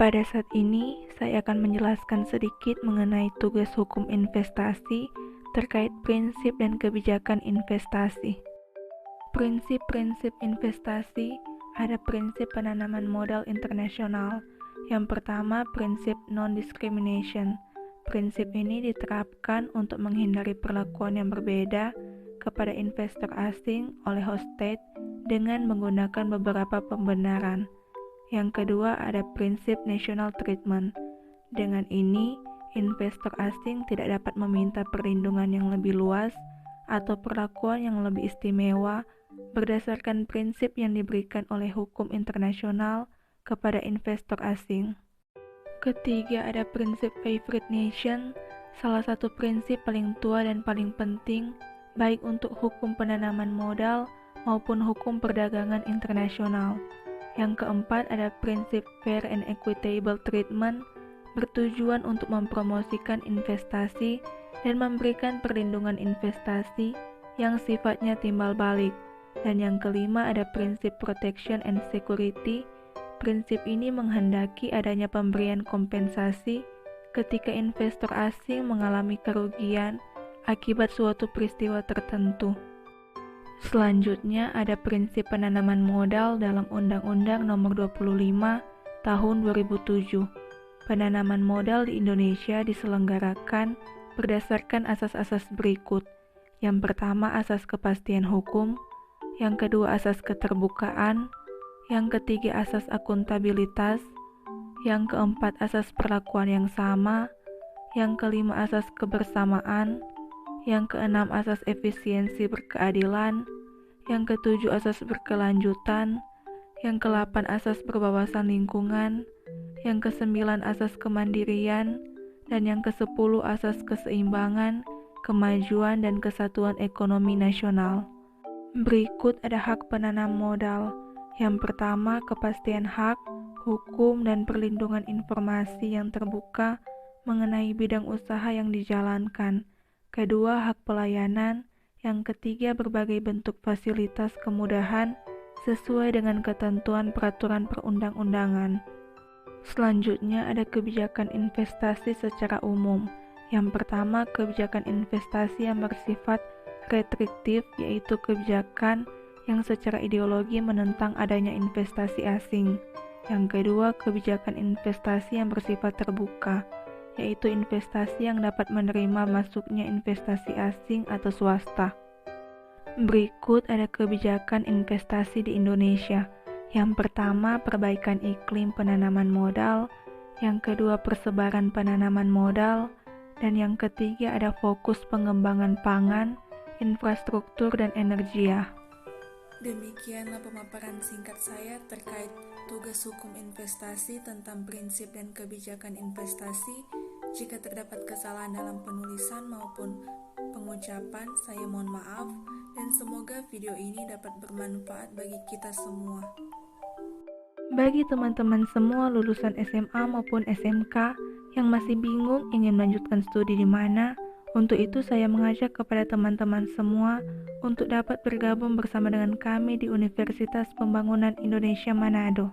Pada saat ini, saya akan menjelaskan sedikit mengenai tugas hukum investasi terkait prinsip dan kebijakan investasi. Prinsip-prinsip investasi ada prinsip penanaman modal internasional. Yang pertama, prinsip non-discrimination. Prinsip ini diterapkan untuk menghindari perlakuan yang berbeda kepada investor asing oleh host state dengan menggunakan beberapa pembenaran. Yang kedua ada prinsip national treatment. Dengan ini, investor asing tidak dapat meminta perlindungan yang lebih luas atau perlakuan yang lebih istimewa berdasarkan prinsip yang diberikan oleh hukum internasional kepada investor asing. Ketiga ada prinsip favorite nation, salah satu prinsip paling tua dan paling penting baik untuk hukum penanaman modal maupun hukum perdagangan internasional. Yang keempat ada prinsip fair and equitable treatment, bertujuan untuk mempromosikan investasi dan memberikan perlindungan investasi yang sifatnya timbal balik. Dan yang kelima ada prinsip protection and security. Prinsip ini menghendaki adanya pemberian kompensasi ketika investor asing mengalami kerugian akibat suatu peristiwa tertentu. Selanjutnya ada prinsip penanaman modal dalam Undang-Undang Nomor 25 Tahun 2007. Penanaman modal di Indonesia diselenggarakan berdasarkan asas-asas berikut. Yang pertama asas kepastian hukum, yang kedua asas keterbukaan, yang ketiga asas akuntabilitas, yang keempat asas perlakuan yang sama, yang kelima asas kebersamaan, yang keenam asas efisiensi berkeadilan, yang ketujuh asas berkelanjutan, yang kedelapan asas berwawasan lingkungan, yang kesembilan asas kemandirian, dan yang kesepuluh asas keseimbangan, kemajuan dan kesatuan ekonomi nasional. Berikut ada hak penanam modal. Yang pertama kepastian hak, hukum dan perlindungan informasi yang terbuka mengenai bidang usaha yang dijalankan. Kedua, hak pelayanan. Yang ketiga, berbagai bentuk fasilitas kemudahan sesuai dengan ketentuan peraturan perundang-undangan. Selanjutnya ada kebijakan investasi secara umum. Yang pertama, kebijakan investasi yang bersifat restriktif, yaitu kebijakan yang secara ideologi menentang adanya investasi asing. Yang kedua, kebijakan investasi yang bersifat terbuka, yaitu investasi yang dapat menerima masuknya investasi asing atau swasta. Berikut ada kebijakan investasi di Indonesia. Yang pertama, perbaikan iklim penanaman modal. Yang kedua, persebaran penanaman modal. Dan yang ketiga ada fokus pengembangan pangan, infrastruktur, dan energia. Demikianlah pemaparan singkat saya terkait tugas hukum investasi tentang prinsip dan kebijakan investasi. Jika terdapat kesalahan dalam penulisan maupun pengucapan, saya mohon maaf dan semoga video ini dapat bermanfaat bagi kita semua. Bagi teman-teman semua lulusan SMA maupun SMK yang masih bingung ingin melanjutkan studi di mana, untuk itu saya mengajak kepada teman-teman semua untuk dapat bergabung bersama dengan kami di Universitas Pembangunan Indonesia Manado.